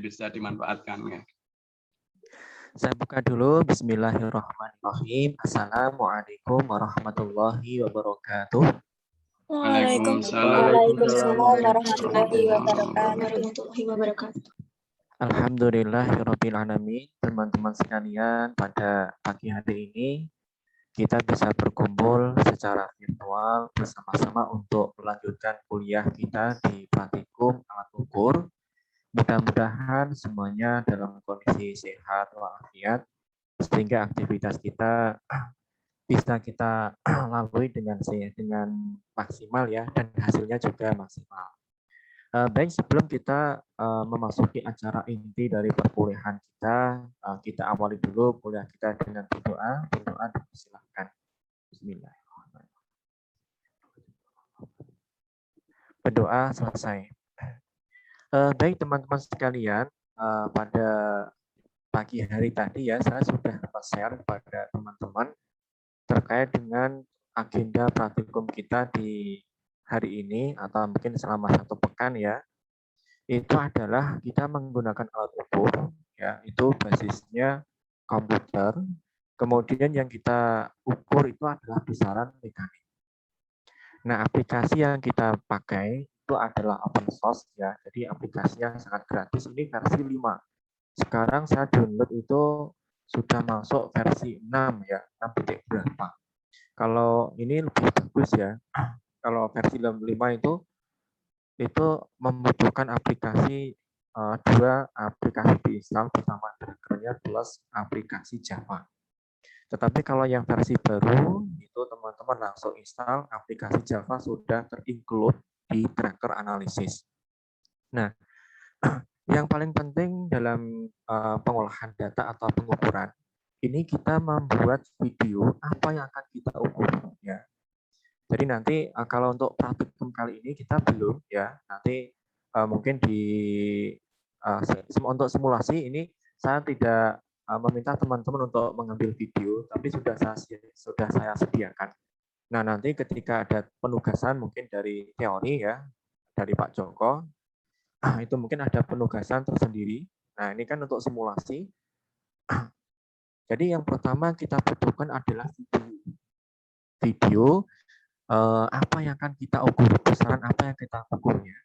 bisa dimanfaatkan ya. Saya buka dulu. Bismillahirrahmanirrahim. Assalamualaikum warahmatullahi wabarakatuh. Waalaikumsalam warahmatullahi wabarakatuh. Alhamdulillahirabbil alamin. Teman-teman sekalian, pada pagi hari ini kita bisa berkumpul secara virtual bersama-sama untuk melanjutkan kuliah kita di praktikum alat ukur. Mudah-mudahan semuanya dalam kondisi sehat walafiat sehingga aktivitas kita bisa kita lalui dengan maksimal ya, dan hasilnya juga maksimal. Baik, sebelum kita memasuki acara inti dari perkuliahan kita awali dulu kuliah kita dengan berdoa. Berdoa, silakan. Bismillahirrahmanirrahim. Berdoa selesai. Baik teman-teman sekalian, pada pagi hari tadi ya saya sudah share kepada teman-teman terkait dengan agenda praktikum kita di hari ini atau mungkin selama 1 pekan ya. Itu adalah kita menggunakan alat ukur ya, itu basisnya komputer. Kemudian yang kita ukur itu adalah besaran mekanik. Nah, aplikasi yang kita pakai itu adalah open source ya. Jadi aplikasinya sangat gratis. Ini versi 5. Sekarang saya download itu sudah masuk versi 6 ya, 6 titik berapa. Kalau ini lebih bagus ya. Kalau versi 5 itu membutuhkan aplikasi 2 aplikasi diinstal bersama draggernya plus aplikasi Java. Tetapi kalau yang versi baru itu teman-teman langsung install aplikasi Java sudah terinclude di tracker analisis. Nah, yang paling penting dalam pengolahan data atau pengukuran ini kita membuat video apa yang akan kita ukur ya. Jadi nanti kalau untuk praktikum kali ini kita belum ya, nanti mungkin untuk simulasi ini saya tidak meminta teman-teman untuk mengambil video, tapi sudah saya sediakan. Nah, nanti ketika ada penugasan mungkin dari teori ya, dari Pak Joko, itu mungkin ada penugasan tersendiri. Nah, ini kan untuk simulasi. Jadi yang pertama kita butuhkan adalah video apa yang akan kita ukur, besaran apa yang kita ukurnya.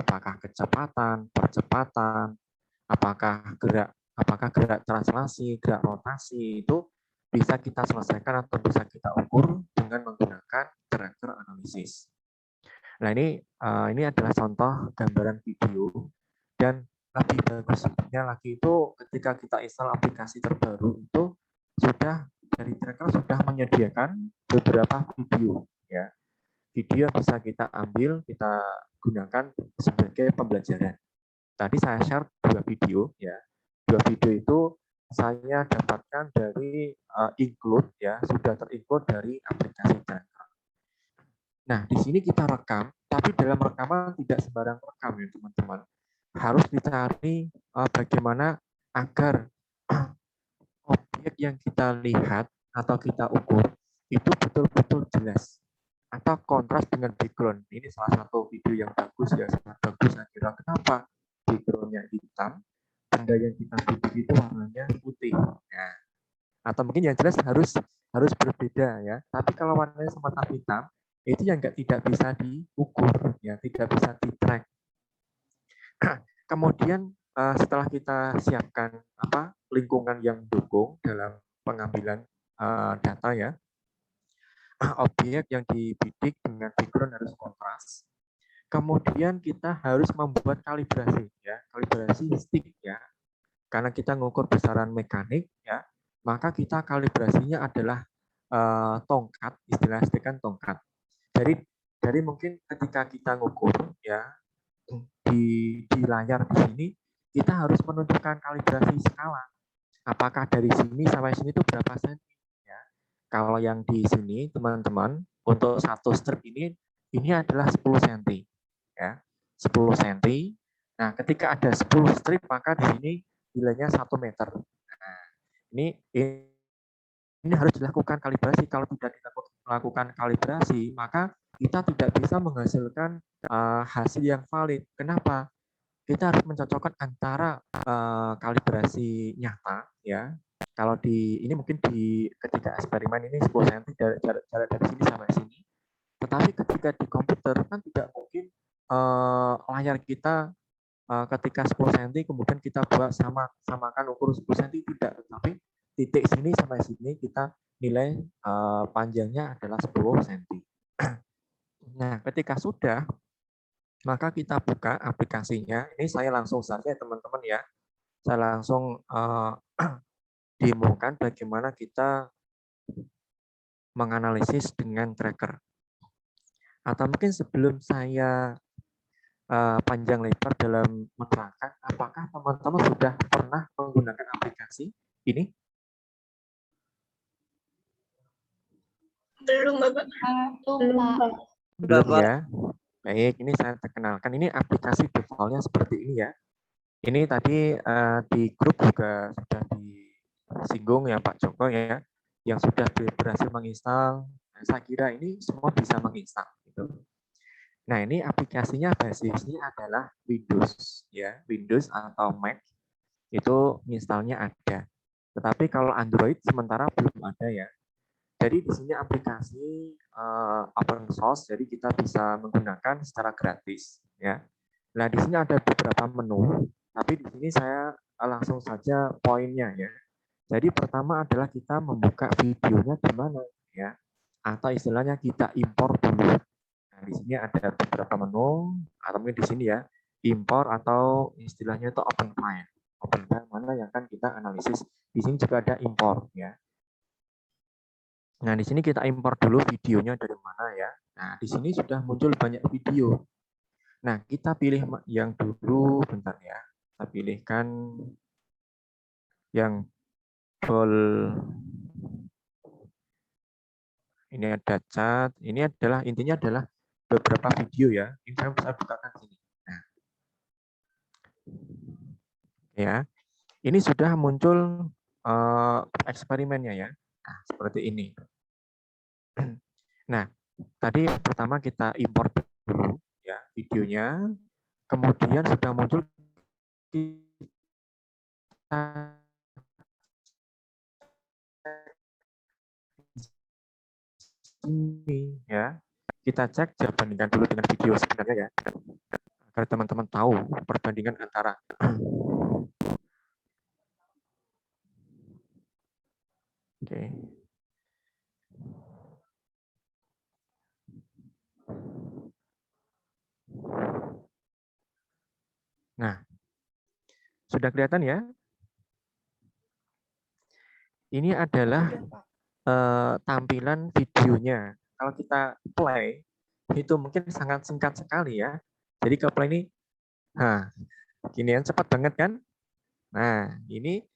Apakah kecepatan, percepatan, apakah gerak translasi, gerak rotasi, itu bisa kita selesaikan atau bisa kita ukur dengan menggunakan tracker analisis. Nah, ini adalah contoh gambaran video, dan lebih bagusnya lagi itu ketika kita install aplikasi terbaru itu dari tracker sudah menyediakan beberapa video ya. Video bisa kita ambil, kita gunakan sebagai pembelajaran. Tadi saya share 2 video ya. 2 video itu saya dapatkan dari include ya, sudah terinclude dari aplikasi tracker. Nah, di sini kita rekam, tapi dalam rekaman tidak sembarang rekam ya teman-teman. Harus dicari bagaimana agar objek yang kita lihat atau kita ukur itu betul-betul jelas atau kontras dengan background. Ini salah satu video yang bagus ya, sangat bagus saya kira. Kenapa? Backgroundnya hitam, benda yang kita bidik itu warnanya putih. Nah, atau mungkin yang jelas harus berbeda ya. Tapi kalau warnanya semata hitam, itu yang tidak bisa diukur ya, tidak bisa di-track. Kemudian setelah kita siapkan lingkungan yang mendukung dalam pengambilan data ya, objek yang dibidik dengan background harus kontras. Kemudian kita harus membuat kalibrasi ya, kalibrasi stick ya. Karena kita mengukur besaran mekanik ya, maka kita kalibrasinya adalah tongkat, istilah stick kan tongkat. Dari mungkin ketika kita ngukur ya di layar di sini kita harus menentukan kalibrasi skala. Apakah dari sini sampai sini itu berapa senti? Kalau yang di sini teman-teman untuk satu strip ini adalah 10 cm ya, 10 cm. Nah, ketika ada 10 strip maka di sini nilainya 1 meter. Nah, ini harus dilakukan kalibrasi. Kalau tidak dilakukan kalibrasi maka kita tidak bisa menghasilkan hasil yang valid. Kenapa? kita harus mencocokkan antara kalibrasi nyata ya. Kalau di ini mungkin di ketika eksperimen ini 10 cm jarak dari sini sampai sini. Tetapi ketika di komputer kan tidak mungkin layar kita ketika 10 cm kemudian kita buat samakan ukur 10 cm tidak, tapi titik sini sampai sini kita nilai panjangnya adalah 10 cm. Nah, ketika sudah, maka kita buka aplikasinya. Ini saya langsung saja teman-teman ya. Saya langsung demokan bagaimana kita menganalisis dengan tracker. Atau mungkin sebelum saya panjang lebar dalam menerangkan, apakah teman-teman sudah pernah menggunakan aplikasi ini? Belum, Bapak. Belum ya. Baik, ini saya perkenalkan. Ini aplikasi defaultnya seperti ini ya. Ini tadi di grup juga sudah disinggung ya Pak Joko ya, yang sudah berhasil menginstal. Nah, saya kira ini semua bisa menginstal. Gitu. Nah, ini aplikasinya basisnya adalah Windows ya, Windows atau Mac itu installnya ada. Tetapi kalau Android sementara belum ada ya. Jadi di sini aplikasi open source, jadi kita bisa menggunakan secara gratis ya. Nah, di sini ada beberapa menu, tapi di sini saya langsung saja poinnya ya. Jadi pertama adalah kita membuka videonya di mana ya, atau istilahnya kita impor dulu. Nah, di sini ada beberapa menu, atau mungkin di sini ya, impor atau istilahnya itu open file. Open file mana yang akan kita analisis. Di sini juga ada impor ya. Nah, di sini kita impor dulu videonya dari mana ya. Nah, di sini sudah muncul banyak video. Nah, kita pilih yang dulu, bentar ya. Kita pilihkan yang full. Ini ada chat. Ini adalah intinya adalah beberapa video ya. Ini saya bukakan sini. Nah, ya, ini sudah muncul eksperimennya ya. Nah, seperti ini. Nah, tadi pertama kita import dulu ya videonya, kemudian sudah muncul kita ini ya. Kita cek bandingkan dulu dengan video sebenarnya ya, agar teman-teman tahu perbandingan antara oke. Nah, sudah kelihatan ya? Ini adalah tampilan videonya. Kalau kita play, itu mungkin sangat singkat sekali ya. Jadi ke play ini, nah, ginian cepat banget kan? Nah, ini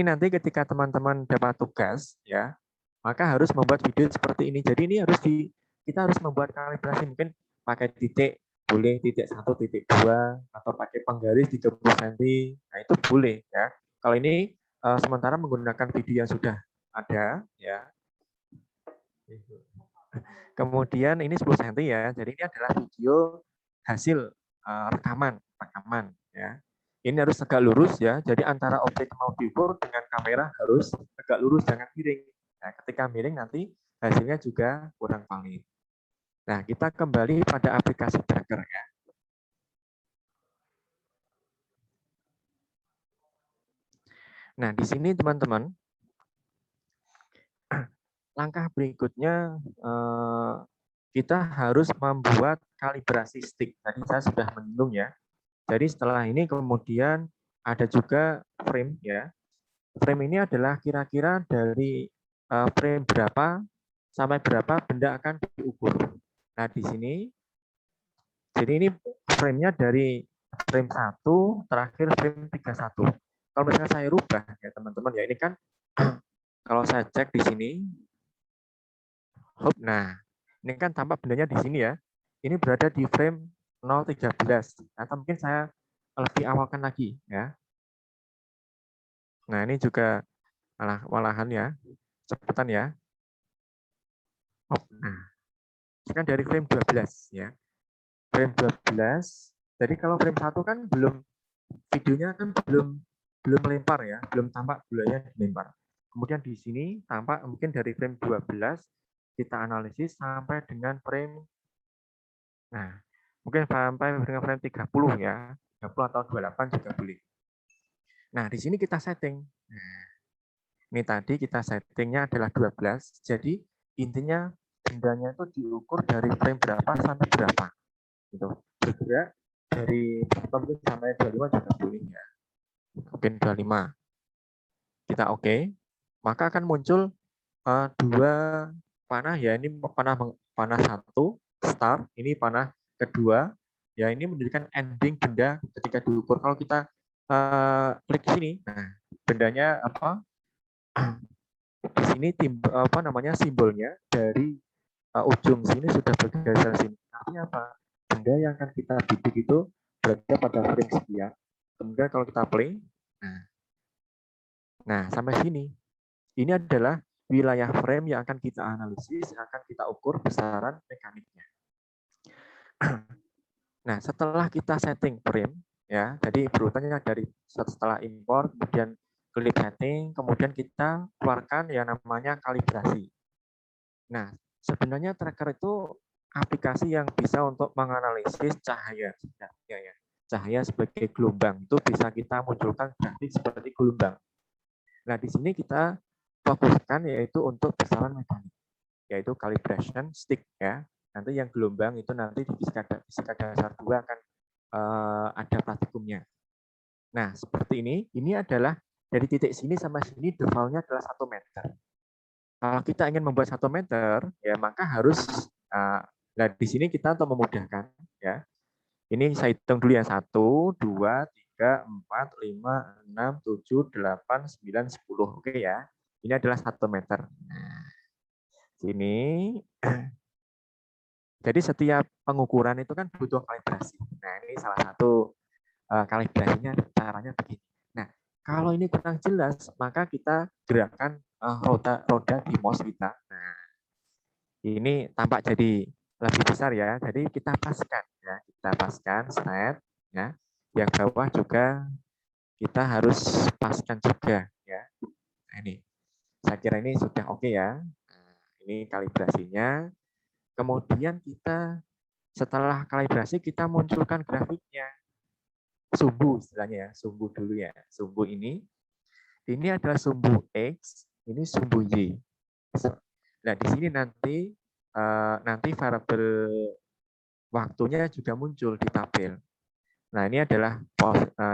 nanti ketika teman-teman dapat tugas ya, maka harus membuat video seperti ini. Jadi ini kita harus membuat kalibrasi, mungkin pakai titik, boleh titik 1, titik 2, atau pakai penggaris 30 cm. Nah, itu boleh ya. Kalau ini sementara menggunakan video yang sudah ada ya. Kemudian ini 10 cm ya. Jadi ini adalah video hasil rekaman ya. Ini harus tegak lurus ya. Jadi antara objek mau diukur dengan kamera harus tegak lurus, jangan miring. Nah, ketika miring nanti hasilnya juga kurang valid. Nah, kita kembali pada aplikasi tracker ya. Nah, di sini teman-teman, langkah berikutnya kita harus membuat kalibrasi stick. Tadi saya sudah menyinggung ya. Jadi setelah ini kemudian ada juga frame ya. Frame ini adalah kira-kira dari frame berapa sampai berapa benda akan diukur. Nah, di sini jadi ini frame-nya dari frame 1 terakhir frame 31. Kalau misalnya saya rubah ya teman-teman ya, ini kan kalau saya cek di sini, nah ini kan tampak bendanya di sini ya. Ini berada di frame 013. Atau mungkin saya lebih awalkan lagi ya. Nah, ini juga malahan ya, cepetan ya. Nah, ini kan dari frame 12 ya. Frame 12. Jadi kalau frame 1 kan belum videonya kan belum melempar ya, belum tampak bulannya dilempar. Kemudian di sini tampak mungkin dari frame 12 kita analisis sampai dengan frame, nah mungkin sampai dengan frame 30 ya, 30 atau 28 juga boleh. Nah di sini kita setting. Nah, ini tadi kita settingnya adalah 12, jadi intinya bendanya itu diukur dari frame berapa sampai berapa. Gitu. Bergerak dari mungkin sampai 25 juga boleh ya. Mungkin 25. Kita oke. Maka akan muncul dua panah ya, ini panah satu start, ini panah kedua ya, ini menunjukkan ending benda ketika diukur. Kalau kita klik sini, nah bendanya apa? Di sini simbolnya dari ujung sini sudah bergeser sini. Artinya apa? Benda yang akan kita bidik itu berada pada frame sekian. Kemudian kalau kita play, nah sampai sini. Ini adalah wilayah frame yang akan kita analisis, yang akan kita ukur besaran mekaniknya. Nah, setelah kita setting frame, ya, jadi berurutannya dari setelah import, kemudian klik setting, kemudian kita keluarkan yang namanya kalibrasi. Nah, sebenarnya tracker itu aplikasi yang bisa untuk menganalisis cahaya. Ya. Cahaya sebagai gelombang, itu bisa kita munculkan grafik seperti gelombang. Nah, di sini kita fokuskan yaitu untuk besaran mekanik, yaitu calibration stick ya. Nanti yang gelombang itu nanti di fisika dasar 2 akan ada praktikumnya. Nah, seperti ini adalah dari titik sini sampai sini default-nya adalah 1 meter. Kalau kita ingin membuat 1 meter, ya maka harus nah di sini kita untuk memudahkan ya. Ini saya hitung dulu ya, 1, 2, 3, 4, 5, 6, 7, 8, 9, 10. Oke ya. Ini adalah 1 meter. Nah, sini. Jadi setiap pengukuran itu kan butuh kalibrasi. Nah, ini salah satu kalibrasinya caranya begini. Nah, kalau ini kurang jelas, maka kita gerakkan roda di mouse kita. Nah, ini tampak jadi lebih besar ya. Jadi kita paskan ya, kita paskan set ya. Yang bawah juga kita harus paskan juga ya. Nah, ini saya kira ini sudah oke ya. Nah, ini kalibrasinya. Kemudian kita setelah kalibrasi kita munculkan grafiknya. Sumbu istilahnya ya, sumbu dulu ya. Sumbu ini adalah sumbu X, ini sumbu Y. Nah, di sini nanti variabel waktunya juga muncul di tabel. Nah, ini adalah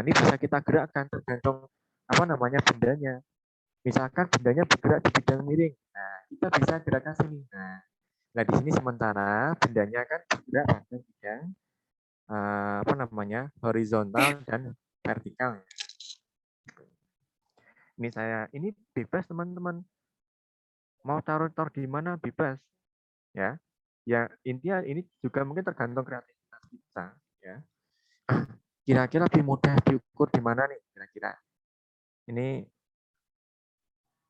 ini bisa kita gerakkan tergantung apa namanya bendanya. Misalkan bendanya bergerak di bidang miring. Nah, kita bisa gerakkan sini. Nah, di sini sementara bendanya kan bergerak pada bidang apa namanya? Horizontal dan vertikal. Ini bebas teman-teman. Mau taruh di mana bebas. Ya. Ya, intinya ini juga mungkin tergantung kreativitas kita, ya. Kira-kira lebih mudah diukur di mana nih kira-kira?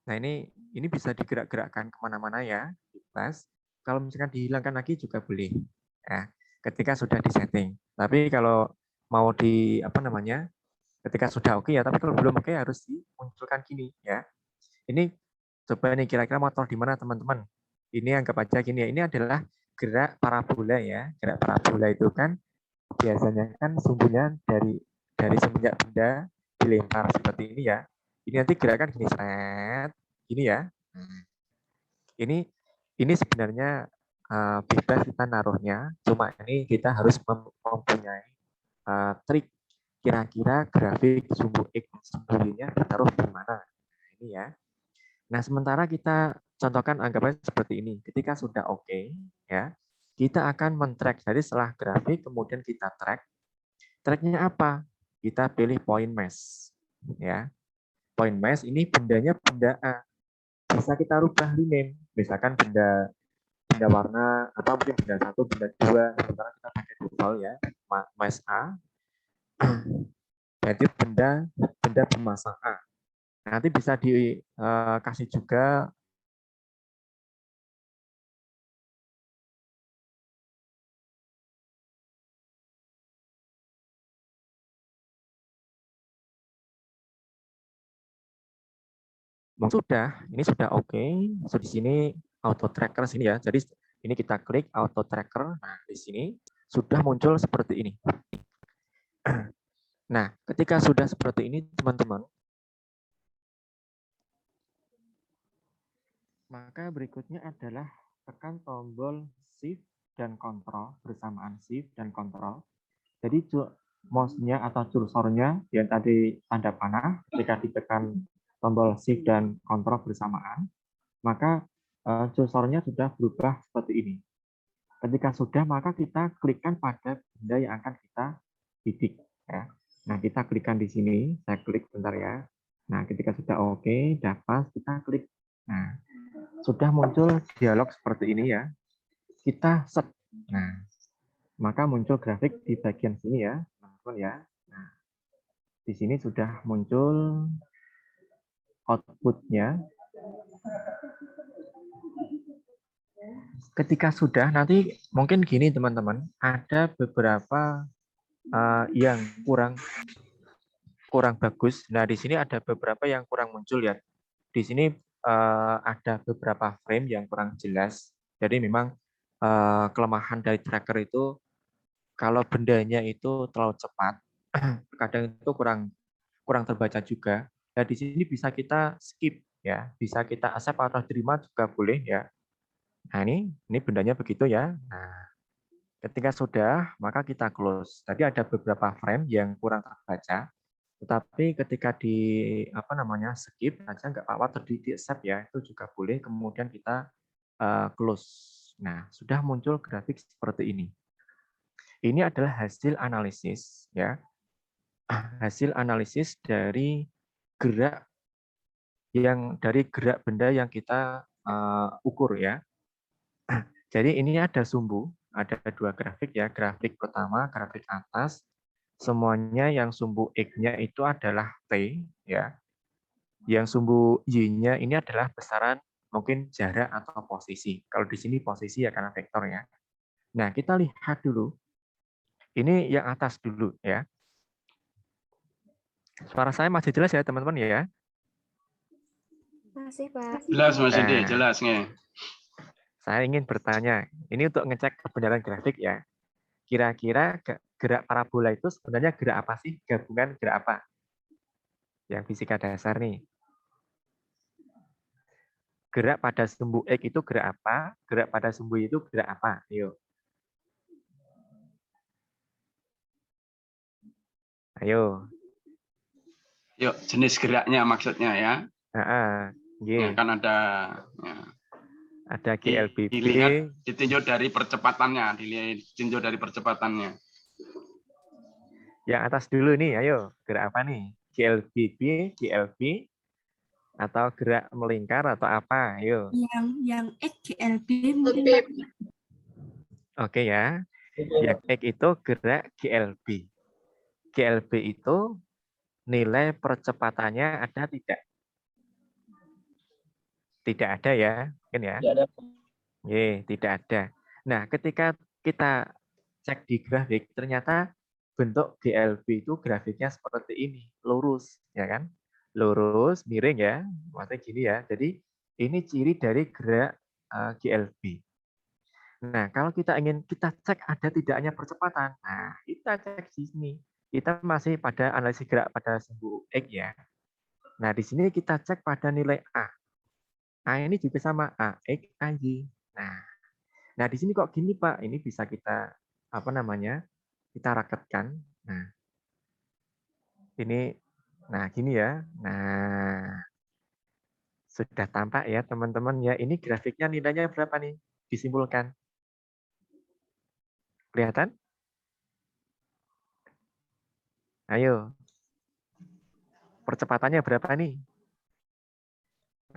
Nah ini bisa digerak-gerakkan kemana-mana ya, bebas. Kalau misalkan dihilangkan lagi juga boleh, ya. Ketika sudah disetting. Tapi kalau mau ketika sudah oke ya. Tapi kalau belum oke harus dimunculkan gini ya. Ini coba nih kira-kira motor di mana teman-teman? Ini anggap aja gini ya. Ini adalah gerak parabola ya. Gerak parabola itu kan biasanya kan sumbunya dari semenjak benda dilempar seperti ini ya. Ini nanti gerakan gini seret, gini ya. Ini sebenarnya bebas kita naruhnya, cuma ini kita harus mempunyai trik kira-kira grafik sumbu X sumbunya ditaruh di mana. Nah, ini ya. Nah, sementara kita contohkan anggapannya seperti ini. Ketika sudah oke, ya, kita akan men-track. Jadi setelah grafik, kemudian kita track. Tracknya apa? Kita pilih point mesh. Ya, point mesh ini bendanya benda A. Bisa kita rubah rename. Misalkan benda warna, atau mungkin benda 1, benda 2. Sementara kita pakai default ya, mesh A. Jadi benda bermassa A. Nanti bisa dikasih juga Sudah, ini sudah oke. So, di sini auto tracker sini ya. Jadi ini kita klik auto tracker. Nah, di sini sudah muncul seperti ini. Nah, ketika sudah seperti ini, teman-teman, maka berikutnya adalah tekan tombol Shift dan Control bersamaan Shift dan Control. Jadi mouse-nya atau cursornya yang tadi tanda panah, ketika ditekan tombol Shift dan Control bersamaan, maka cursornya sudah berubah seperti ini. Ketika sudah, maka kita klikkan pada benda yang akan kita bidik. Ya. Nah, kita klikkan di sini. Saya klik bentar ya. Nah, ketika sudah oke, dapat, kita klik. Nah, sudah muncul dialog seperti ini ya. Kita set. Nah, maka muncul grafik di bagian sini ya, teman-teman ya. Nah, di sini sudah muncul output-nya. Ketika sudah, nanti mungkin gini teman-teman, ada beberapa yang kurang bagus. Nah, di sini ada beberapa yang kurang muncul ya. Di sini ada beberapa frame yang kurang jelas. Jadi memang kelemahan dari tracker itu kalau bendanya itu terlalu cepat, kadang itu kurang terbaca juga. Nah, di sini bisa kita skip ya, bisa kita accept atau terima juga boleh ya. Nah, ini bendanya begitu ya. Nah, ketika sudah, maka kita close. Tadi ada beberapa frame yang kurang terbaca, tetapi ketika di skip aja nggak apa-apa, di accept ya, itu juga boleh. Kemudian kita close. Nah, sudah muncul grafik seperti ini. Ini adalah hasil analisis ya, hasil analisis dari gerak benda yang kita ukur ya. Jadi ini ada sumbu, ada dua grafik ya, grafik pertama, grafik atas, semuanya yang sumbu X-nya itu adalah T ya. Yang sumbu Y-nya ini adalah besaran mungkin jarak atau posisi. Kalau di sini posisi ya karena vektor ya. Nah, kita lihat dulu. Ini yang atas dulu ya. Suara saya masih jelas ya teman-teman ya? Masih, Pak. Jelas Mas Ide, Nah, jelas nih. saya ingin bertanya, ini untuk ngecek kebenaran grafik ya. Kira-kira gerak parabola itu sebenarnya gerak apa sih? Gabungan gerak apa? Yang fisika dasar nih. Gerak pada sumbu X itu gerak apa? Gerak pada sumbu Y itu gerak apa? Ayo. Ayo. Yuk, jenis geraknya maksudnya ya. Yeah. Kan ada ya. Ada GLBB. Dilihat ditinjau dari percepatannya, ditinjau dari percepatannya. Yang atas dulu nih, ayo. Gerak apa nih? GLBB, GLB, atau gerak melingkar atau apa? Ayo. Yang X GLB mungkin. Oke ya. Yang X itu gerak GLB. GLB itu nilai percepatannya ada tidak? Tidak ada ya, mungkin ya? Tidak ada. Tidak ada. Nah, ketika kita cek di grafik, ternyata bentuk GLB itu grafiknya seperti ini, lurus, ya kan? Lurus, miring ya, maksudnya gini ya. Jadi ini ciri dari gerak GLB. Nah, kalau kita cek ada tidaknya percepatan, nah kita cek di sini. Kita masih pada analisis gerak pada sumbu X ya. Nah, di sini kita cek pada nilai A. A ini juga sama A, X, A, Y. Nah, di sini kok gini Pak? Ini bisa kita kita raketkan. Nah, ini, nah gini ya. Nah, sudah tampak ya teman-teman ya. Ini grafiknya nilainya berapa nih? Disimpulkan. Kelihatan? Ayo. Percepatannya berapa nih?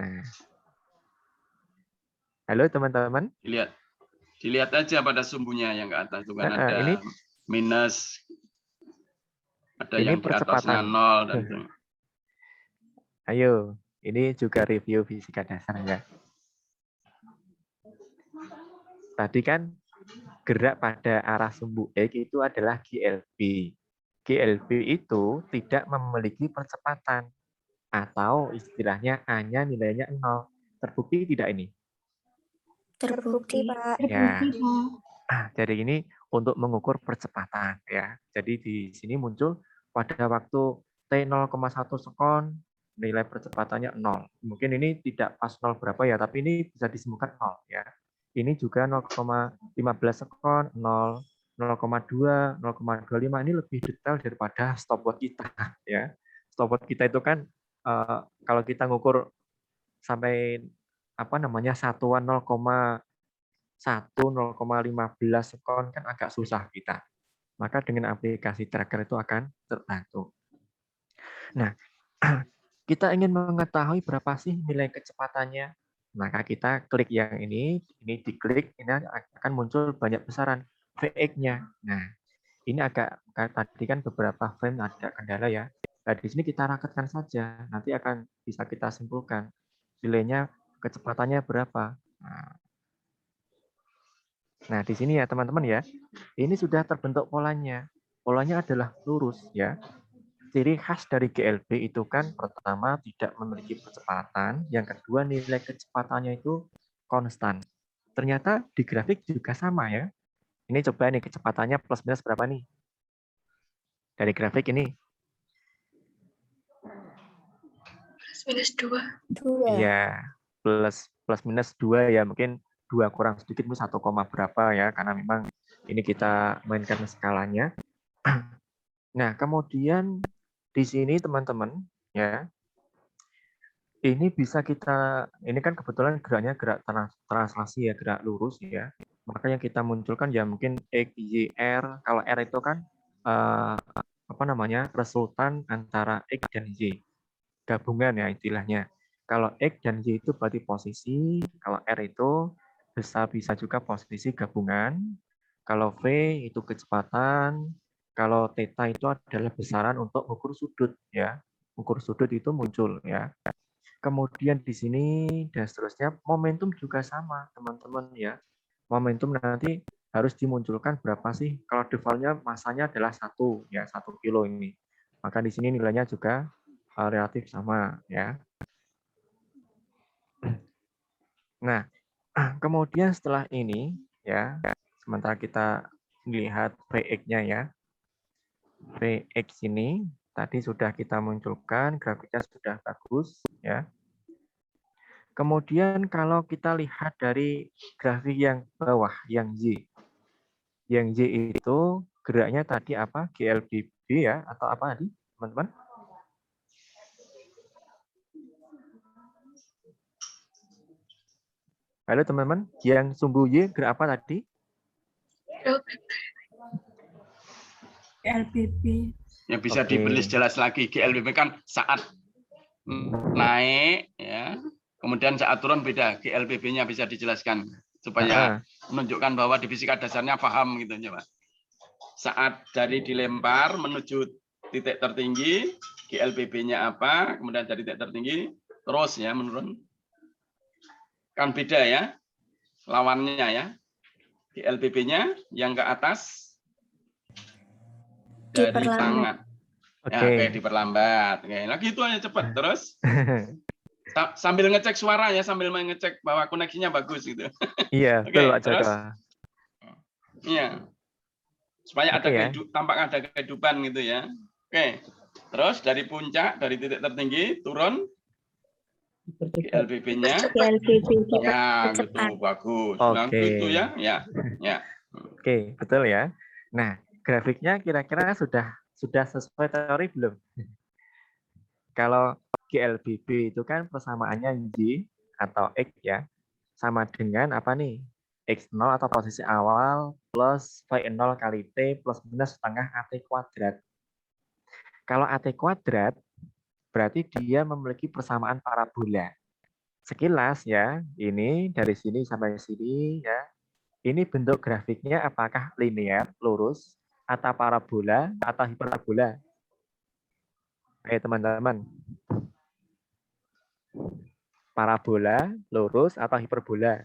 Nah. Halo teman-teman. Dilihat aja pada sumbunya yang ke atas itu kan ada ini, minus, ada ini yang di atasnya 0 dan itu. Ayo, ini juga review fisika dasar ya. Tadi kan gerak pada arah sumbu X itu adalah GLB. GLB itu tidak memiliki percepatan. Atau istilahnya A-nya nilainya 0. Terbukti tidak ini? Terbukti, Pak. Ya. Terbukti, Pak. Jadi ini untuk mengukur percepatan ya. Jadi di sini muncul pada waktu T 0,1 sekon nilai percepatannya 0. Mungkin ini tidak pas 0 berapa ya, tapi ini bisa disebutkan 0 ya. Ini juga 0,15 sekon, 0, 0,2, 0,25 ini lebih detail daripada stopwatch kita ya. Stopwatch kita itu kan kalau kita ngukur sampai apa namanya satuan 0,1, 0,15 sekon kan agak susah kita. Maka dengan aplikasi tracker itu akan terbantu. Nah, kita ingin mengetahui berapa sih nilai kecepatannya. Maka kita klik yang ini diklik, ini akan muncul banyak besaran Vx-nya. Nah, ini agak tadi kan beberapa frame ada kendala ya. Nah, di sini kita raketkan saja, nanti akan bisa kita simpulkan nilainya kecepatannya berapa. Nah, di sini ya teman-teman ya, ini sudah terbentuk polanya. Polanya adalah lurus ya. Ciri khas dari GLB itu kan pertama tidak memiliki percepatan, yang kedua nilai kecepatannya itu konstan. Ternyata di grafik juga sama ya. Ini coba nih kecepatannya plus minus berapa nih? Dari grafik ini. Minus 2. Iya, plus minus 2 ya, mungkin 2 kurang sedikit mungkin 1, berapa ya, karena memang ini kita mainkan skalanya. Nah, kemudian di sini teman-teman ya, ini bisa kita, ini kan kebetulan geraknya gerak translasi ya, gerak lurus ya. Maka yang kita munculkan ya mungkin X, Y, R. Kalau R itu kan apa namanya, resultan antara X dan Y. Gabungan ya istilahnya. Kalau X dan Y itu berarti posisi, kalau R itu bisa juga posisi gabungan. Kalau V itu kecepatan, kalau theta itu adalah besaran untuk ukur sudut ya. Ukur sudut itu muncul ya. Kemudian di sini dan seterusnya momentum juga sama teman-teman ya. Momentum nanti harus dimunculkan berapa sih? Kalau defaultnya masanya adalah 1 ya, 1 kilo ini. Maka di sini nilainya juga relatif sama ya. Nah, kemudian setelah ini ya, sementara kita melihat Vx-nya ya. Vx ini tadi sudah kita munculkan, grafiknya sudah bagus ya. Kemudian kalau kita lihat dari grafik yang bawah, yang Y. Yang Y itu geraknya tadi apa? GLBB ya, atau apa tadi, teman-teman? Halo teman-teman, yang sumbu Y gerak apa tadi? GLBB. Ya bisa Oke. dibeli jelas lagi. GLBB kan saat naik ya, kemudian saat turun beda. GLBB-nya bisa dijelaskan supaya menunjukkan bahwa di fisika dasarnya paham gitu ya, Pak. Saat dari dilempar menuju titik tertinggi, GLBB-nya apa, kemudian dari titik tertinggi terus ya menurun. Kan beda ya lawannya ya. GLBB-nya yang ke atas dari tangan. Ya, kayak diperlambat. Oke, nah gitu aja cepat. Terus sambil ngecek suaranya, sambil ngecek bahwa koneksinya bagus gitu. Iya, Oke, betul Pak terus Joko. iya. Supaya ada ya. tampak ada kehidupan gitu ya. Oke. Terus dari puncak, dari titik tertinggi turun GLBB-nya. Ya, gitu bagus. Nah, gitu ya. Ya. Ya. Oke, betul ya. Nah, grafiknya kira-kira sudah sesuai teori belum? Kalau GLBB itu kan persamaannya Y atau X ya, sama dengan apa nih? X0 atau posisi awal plus V0 kali T plus minus setengah AT kuadrat. Kalau AT kuadrat, berarti dia memiliki persamaan parabola. Sekilas ya, ini dari sini sampai sini ya, ini bentuk grafiknya apakah linear, lurus, atau parabola, atau hiperbola? Oke teman-teman. Parabola, lurus, atau hiperbola?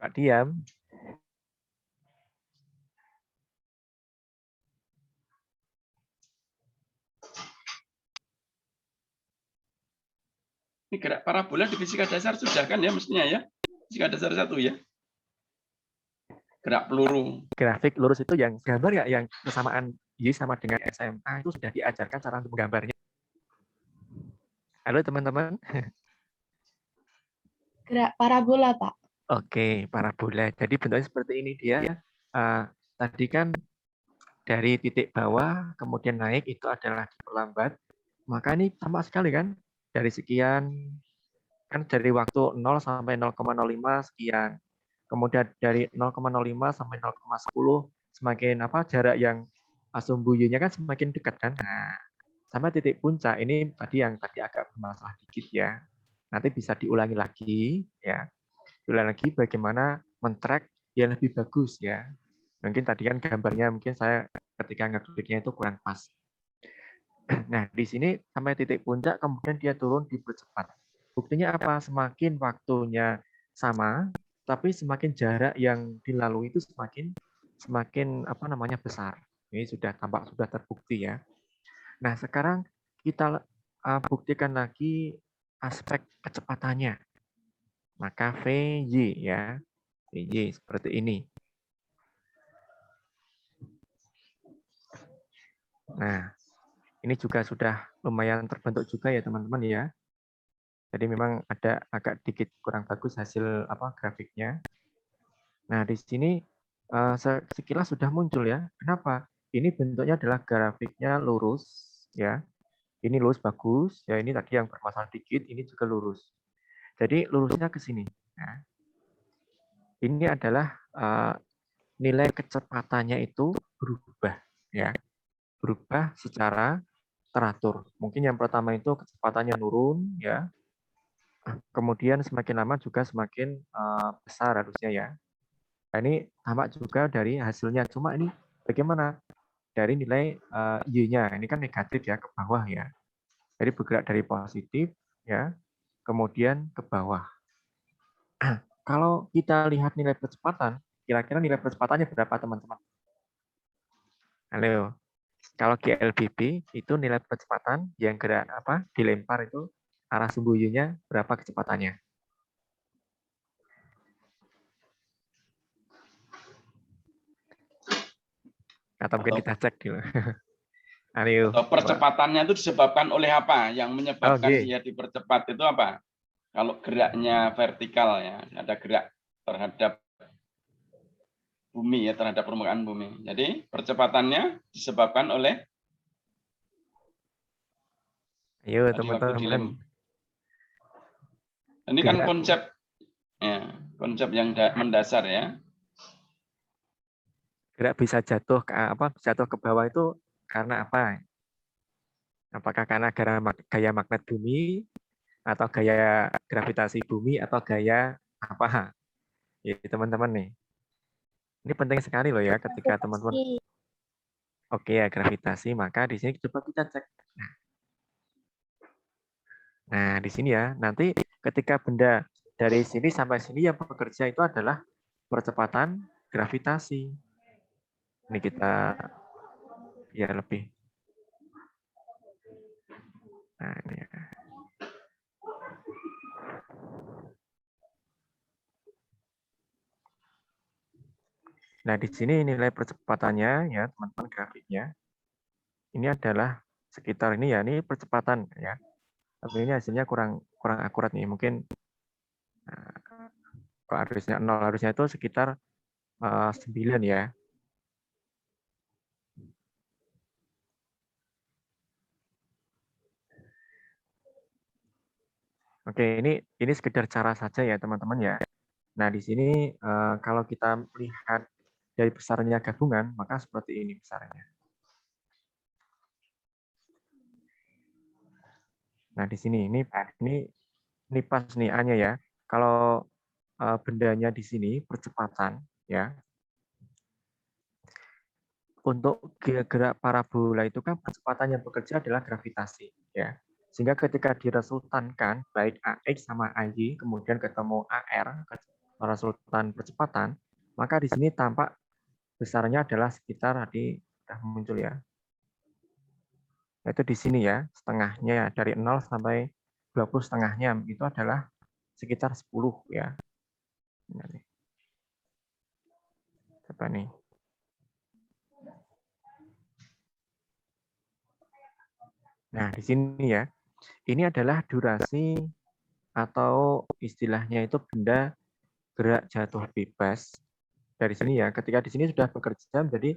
Kak diam. Ini gerak parabola di fisika dasar sudah kan ya mestinya ya. Fisika dasar 1 ya. Gerak peluru. Grafik lurus itu yang gambar ya, yang kesamaan Y sama dengan SMA itu sudah diajarkan cara untuk menggambarnya. Halo teman-teman. Gerak parabola, Pak. Oke, parabola. Jadi bentuknya seperti ini dia. Tadi kan dari titik bawah kemudian naik itu adalah diperlambat. Maka ini sama sekali kan dari sekian kan dari waktu 0 sampai 0,05 sekian. Kemudian dari 0,05 sampai 0,10 semakin jarak yang sumbu Y-nya kan semakin dekat kan. Nah, sama titik puncak ini tadi agak bermasalah dikit ya. Nanti bisa diulangi lagi ya. Diulangi lagi bagaimana men-track yang lebih bagus ya. Mungkin tadi kan gambarnya mungkin saya ketika ngekliknya itu kurang pas. Nah, di sini sampai titik puncak kemudian dia turun dipercepat. Buktinya apa? Semakin waktunya sama, tapi semakin jarak yang dilalui itu semakin besar. Ini sudah tampak sudah terbukti ya. Nah, sekarang kita buktikan lagi aspek kecepatannya. Maka VY ya. VY seperti ini. Nah, ini juga sudah lumayan terbentuk juga ya teman-teman ya. Jadi memang ada agak dikit kurang bagus hasil grafiknya. Nah, di sini sekilas sudah muncul ya. Kenapa? Ini bentuknya adalah grafiknya lurus ya. Ini lurus bagus, ya ini tadi yang bermasalah dikit, ini juga lurus. Jadi lurusnya ke sini. Nah, ini adalah nilai kecepatannya itu berubah ya. Berubah secara teratur. Mungkin yang pertama itu kecepatannya turun ya. Kemudian semakin lama juga semakin besar harusnya ya. Nah, ini tampak juga dari hasilnya. Cuma ini bagaimana? Dari nilai Y-nya. Ini kan negatif ya, ke bawah ya. Jadi bergerak dari positif ya, kemudian ke bawah. Kalau kita lihat nilai percepatan, kira-kira nilai percepatannya berapa teman-teman? Halo. Kalau GLBB itu nilai percepatan yang gerak dilempar itu arah sumbu Y-nya berapa kecepatannya? Atau mungkin kita cek dulu. Ayo. Percepatannya itu disebabkan oleh apa? Yang menyebabkan Okay. dia dipercepat itu apa? Kalau geraknya vertikal ya, ada gerak terhadap bumi ya, terhadap permukaan bumi. Jadi percepatannya disebabkan oleh Ayo teman-teman. Ini kan konsep yang mendasar ya. Gerak bisa jatuh ke bawah itu karena apa? Apakah karena gaya magnet bumi atau gaya gravitasi bumi atau gaya apa? Ya teman-teman nih. Ini penting sekali loh ya ketika teman-teman. Oke ya gravitasi, maka di sini coba kita cek. Nah, di sini ya, nanti ketika benda dari sini sampai sini yang bekerja itu adalah percepatan gravitasi. Ini kita biar lebih. Nah, ini ya. Nah, di sini nilai percepatannya ya, teman-teman grafiknya. Ini adalah sekitar ini ya, ini percepatan ya. Tapi ini hasilnya kurang akurat nih. Mungkin kok harusnya 0, harusnya itu sekitar 9 ya. Oke, ini sekedar cara saja ya teman-teman ya. Nah, di sini kalau kita melihat dari besarnya gabungan, maka seperti ini besarnya. Nah, di sini ini pas nih A-nya ya. Kalau bendanya di sini percepatan ya. Untuk gerak parabola itu kan percepatan yang bekerja adalah gravitasi ya. Sehingga ketika diresultankan baik AX sama AY kemudian ketemu AR resultan percepatan, maka di sini tampak besarnya adalah sekitar tadi sudah muncul ya. Itu di sini ya, setengahnya dari 0 sampai 20 setengahnya itu adalah sekitar 10 ya. Coba nih. Nah, di sini ya. Ini adalah durasi atau istilahnya itu benda gerak jatuh bebas. Dari sini ya, ketika di sini sudah bekerja, jadi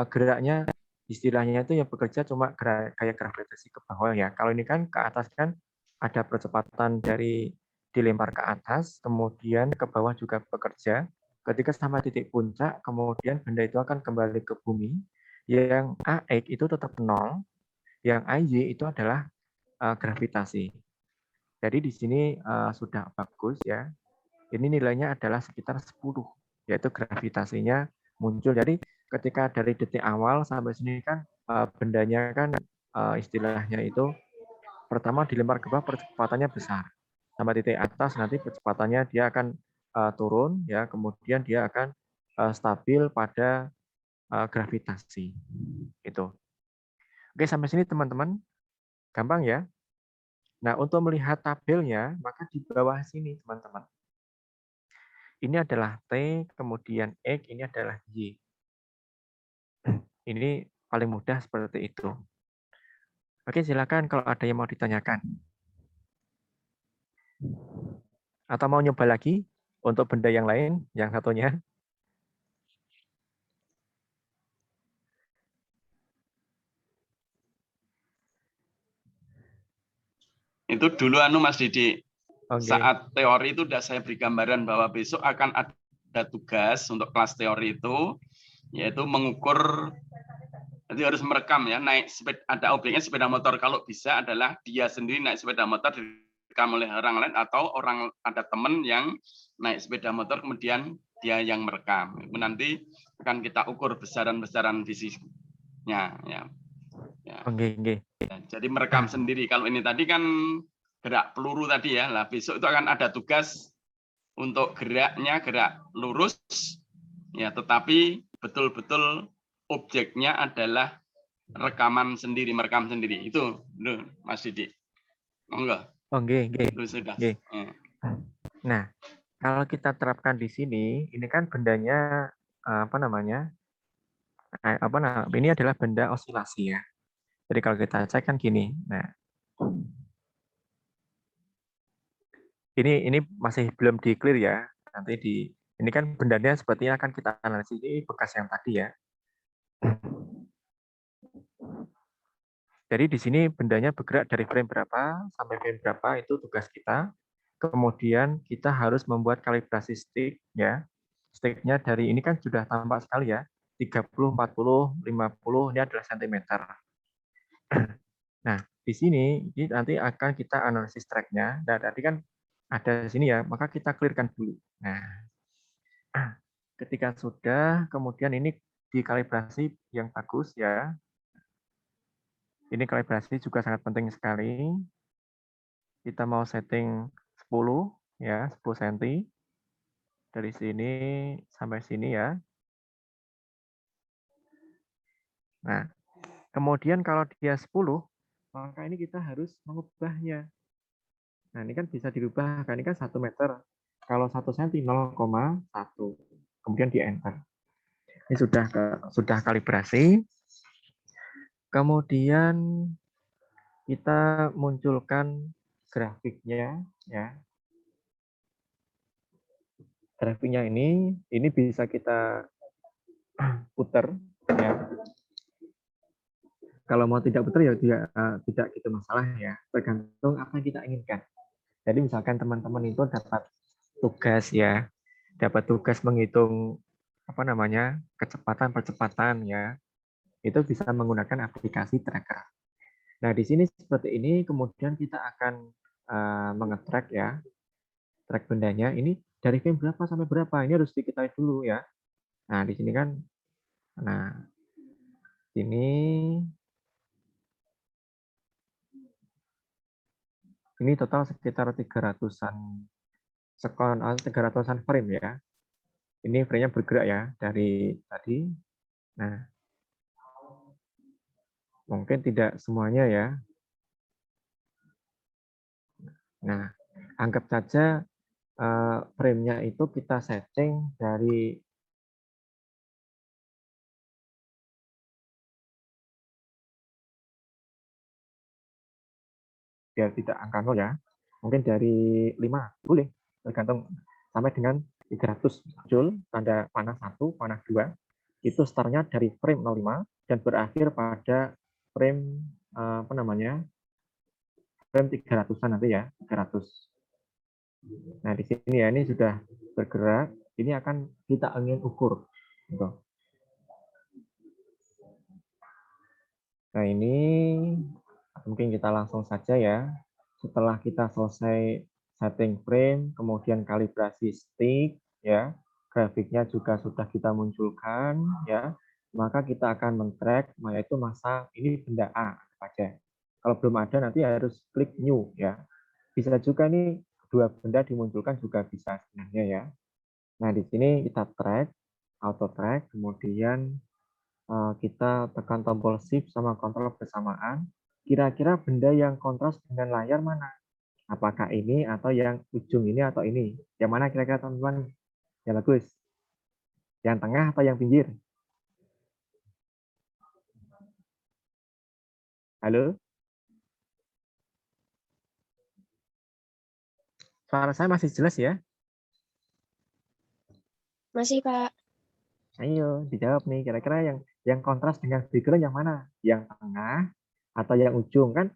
geraknya istilahnya itu yang bekerja cuma kayak gravitasi ke bawah ya. Kalau ini kan ke atas kan ada percepatan dari dilempar ke atas, kemudian ke bawah juga bekerja. Ketika sampai titik puncak, kemudian benda itu akan kembali ke bumi. Yang AX itu tetap 0, yang AY itu adalah gravitasi. Jadi di sini sudah bagus ya. Ini nilainya adalah sekitar 10, yaitu gravitasinya muncul. Jadi ketika dari detik awal sampai sini kan bendanya kan istilahnya itu pertama dilempar ke bawah percepatannya besar. Sampai titik atas nanti percepatannya dia akan turun ya, kemudian dia akan stabil pada gravitasi. Itu. Oke, sampai sini teman-teman. Gampang ya? Nah, untuk melihat tabelnya, maka di bawah sini teman-teman. Ini adalah T, kemudian X, ini adalah Y. Ini paling mudah seperti itu. Oke, silakan kalau ada yang mau ditanyakan. Atau mau nyoba lagi untuk benda yang lain, yang satunya. Itu dulu Mas Didi, Oke. saat teori itu sudah saya beri gambaran bahwa besok akan ada tugas untuk kelas teori itu, yaitu mengukur, jadi harus merekam ya, naik sepeda, ada objeknya sepeda motor, kalau bisa adalah dia sendiri naik sepeda motor direkam oleh orang lain, atau orang ada teman yang naik sepeda motor kemudian dia yang merekam. Itu nanti akan kita ukur besaran-besaran fisiknya ya. Oke. Jadi merekam sendiri. Kalau ini tadi kan gerak peluru tadi ya. Lah besok itu akan ada tugas untuk geraknya gerak lurus ya, tetapi betul-betul objeknya adalah rekaman sendiri, merekam sendiri. Itu Mas Didi. Enggak? Oke. Itu sudah. Nah, kalau kita terapkan di sini, ini kan bendanya apa namanya? Ini adalah benda osilasi ya. Jadi kalau kita cek kan gini. Nah, ini masih belum di clear ya. Nanti ini kan bendanya sepertinya akan kita analisis ini bekas yang tadi ya. Jadi di sini bendanya bergerak dari frame berapa sampai frame berapa itu tugas kita. Kemudian kita harus membuat kalibrasi stick ya. Sticknya dari ini kan sudah tampak sekali ya. 30, 40, 50 ini adalah sentimeter. Nah, di sini ini nanti akan kita analisis tracknya. Nah, tadi kan ada di sini ya, maka kita clearkan dulu. Nah, ketika sudah, kemudian ini dikalibrasi yang bagus ya. Ini kalibrasi juga sangat penting sekali. Kita mau setting 10 ya, 10 cm. Dari sini sampai sini ya. Nah, kemudian kalau dia 10, maka ini kita harus mengubahnya. Nah, ini kan bisa dirubah, kan ini kan 1 meter. Kalau 1 cm 0,1. Kemudian di enter. Ini sudah kalibrasi. Kemudian kita munculkan grafiknya ya. Grafiknya ini bisa kita putar ya. Kalau mau tidak putar ya tidak gitu masalah ya, tergantung apa yang kita inginkan. Jadi misalkan teman-teman itu dapat tugas ya, dapat tugas menghitung apa namanya kecepatan-percepatan ya, itu bisa menggunakan aplikasi tracker. Nah di sini seperti ini, kemudian kita akan mengetrack ya, track bendanya ini dari frame berapa sampai berapa, ini harus diketahui dulu ya. Nah di sini kan, nah ini total sekitar 300-an sekon, 300-an frame ya. Ini frame-nya bergerak ya dari tadi. Nah, mungkin tidak semuanya ya. Nah, anggap saja frame-nya itu kita setting dari biar tidak angka 0 ya. Mungkin dari 5, boleh. Tergantung sampai dengan 300 muncul tanda panah 1, panah 2. Itu startnya dari frame 05 dan berakhir pada frame apa namanya? Frame 300-an nanti ya, 300. Nah, di sini ya ini sudah bergerak, ini akan kita ingin ukur. Gitu. Nah, ini mungkin kita langsung saja ya. Setelah kita selesai setting frame, kemudian kalibrasi stick, ya, grafiknya juga sudah kita munculkan, ya, maka kita akan men-track, yaitu masa ini benda A saja. Kalau belum ada nanti harus klik new, ya. Bisa juga nih dua benda dimunculkan juga bisa sebenarnya ya. Nah di sini kita track, auto track, kemudian kita tekan tombol shift sama kontrol bersamaan. Kira-kira benda yang kontras dengan layar mana? Apakah ini atau yang ujung ini atau ini? Yang mana kira-kira teman-teman yang bagus? Yang tengah atau yang pinggir? Halo? Suara saya masih jelas ya? Masih, Pak. Ayo, dijawab nih. Kira-kira yang kontras dengan background yang mana? Yang tengah atau yang ujung? Kan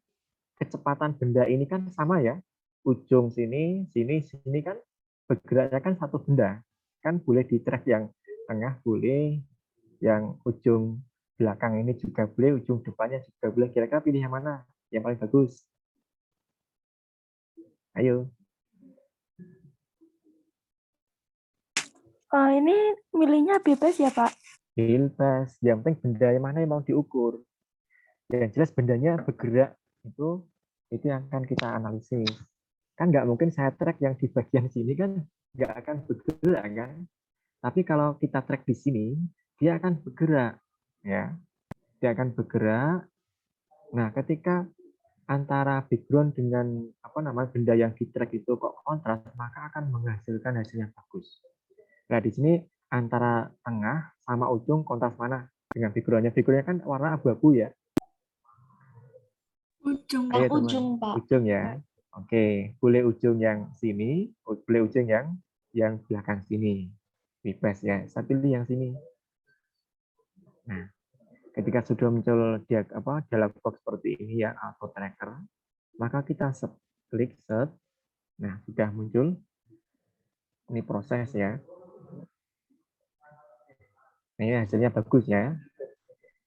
kecepatan benda ini kan sama ya. Ujung sini, sini kan bergeraknya kan satu benda. Kan boleh di track yang tengah boleh, yang ujung belakang ini juga boleh, ujung depannya juga boleh. Kira-kira pilih yang mana? Yang paling bagus? Ayo. Ini milihnya bebas ya, Pak? Bebas. Yang penting benda yang mana yang mau diukur. Yang jelas bendanya bergerak itu yang akan kita analisis. Kan nggak mungkin saya track yang di bagian sini kan nggak akan bergerak kan. Tapi kalau kita track di sini, dia akan bergerak, ya. Dia akan bergerak. Nah, ketika antara background dengan apa namanya benda yang di track itu kok kontras, maka akan menghasilkan hasil yang bagus. Nah, di sini antara tengah sama ujung kontras mana dengan backgroundnya? Backgroundnya kan warna abu-abu ya. Ujung. Ayo, Ujung, Pak. ujung ya. Oke, boleh ujung yang sini, boleh ujung yang belakang sini. Bebas ya. Saya pilih yang sini. Nah, ketika sudah muncul dialog box seperti ini ya, auto tracker, maka kita klik set. Nah, sudah muncul. Ini proses ya. Nah, ini hasilnya bagus ya.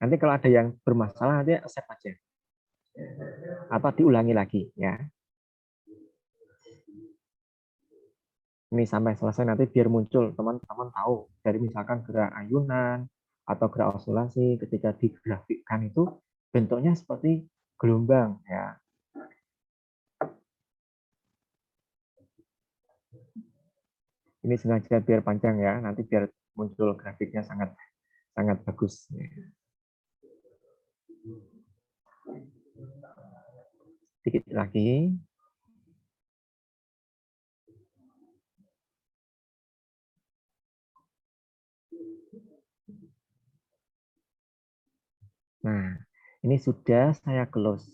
Nanti kalau ada yang bermasalah nanti save aja. Atau diulangi lagi ya. Ini sampai selesai nanti biar muncul teman-teman tahu dari misalkan gerak ayunan atau gerak oscilasi ketika digrafikkan itu bentuknya seperti gelombang ya. Ini sengaja biar panjang ya, nanti biar muncul grafiknya sangat bagus. Sedikit lagi. Nah, ini sudah saya close.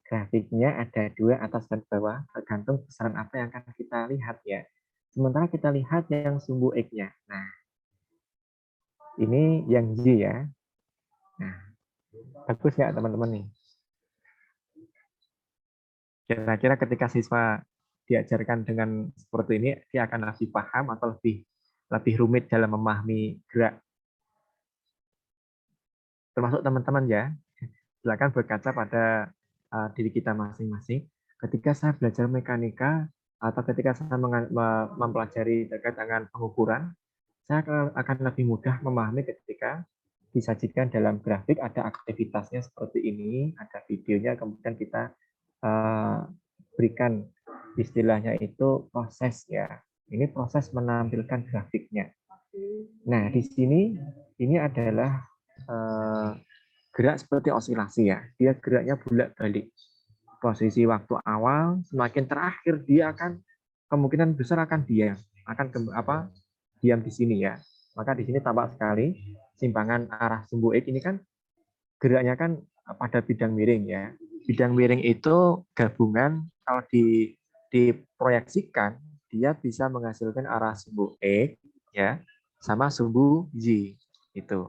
Grafiknya ada dua atas dan bawah, tergantung besaran apa yang akan kita lihat ya. Sementara kita lihat yang sumbu X-nya. Nah, ini yang Y ya. Nah, bagus nggak teman-teman nih? Kira-kira ketika siswa diajarkan dengan seperti ini, dia akan lebih paham atau lebih rumit dalam memahami gerak. Termasuk teman-teman ya. Silakan berkaca pada diri kita masing-masing. Ketika saya belajar mekanika atau ketika saya mempelajari terkait dengan pengukuran, saya akan lebih mudah memahami ketika disajikan dalam grafik ada aktivitasnya seperti ini, ada videonya, kemudian kita berikan istilahnya itu proses ya. Ini proses menampilkan grafiknya. Nah, di sini ini adalah gerak seperti osilasi ya. Dia geraknya bolak-balik. posisi waktu awal, semakin terakhir dia akan kemungkinan besar akan diam, diam di sini ya. Maka di sini tampak sekali simpangan arah sumbu X ini kan geraknya kan pada bidang miring ya. Bidang miring itu gabungan kalau diproyeksikan dia bisa menghasilkan arah sumbu X ya sama sumbu Y itu.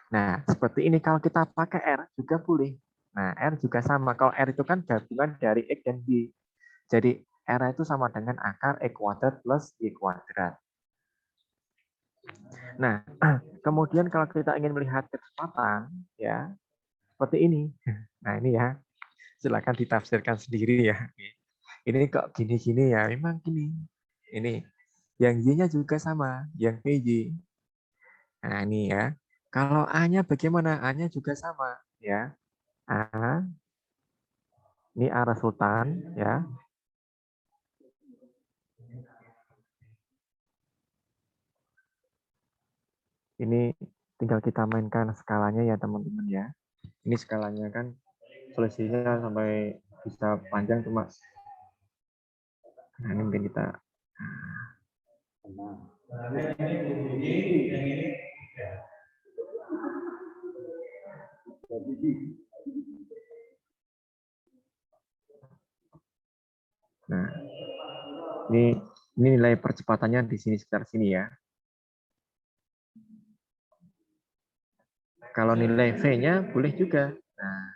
Nah, seperti ini kalau kita pakai R juga boleh. Nah, R juga sama. Kalau R itu kan gabungan dari X dan Y. Jadi R itu sama dengan akar X kuadrat plus Y kuadrat. Nah, kemudian kalau kita ingin melihat kecepatan, ya seperti ini. Nah, ini ya, silakan ditafsirkan sendiri ya. Ini kok gini-gini ya, memang gini. Ini, yang Y-nya juga sama, yang PY. Nah, ini ya. Kalau A-nya bagaimana? A-nya juga sama, ya. A, ini A resultan, ya. Ini tinggal kita mainkan skalanya ya teman-teman ya. Ini skalanya kan selisihnya sampai bisa panjang cuma. Nah, ini mungkin kita. Nah, ini nilai percepatannya di sini sekitar sini ya. Kalau nilai V-nya boleh juga. Nah,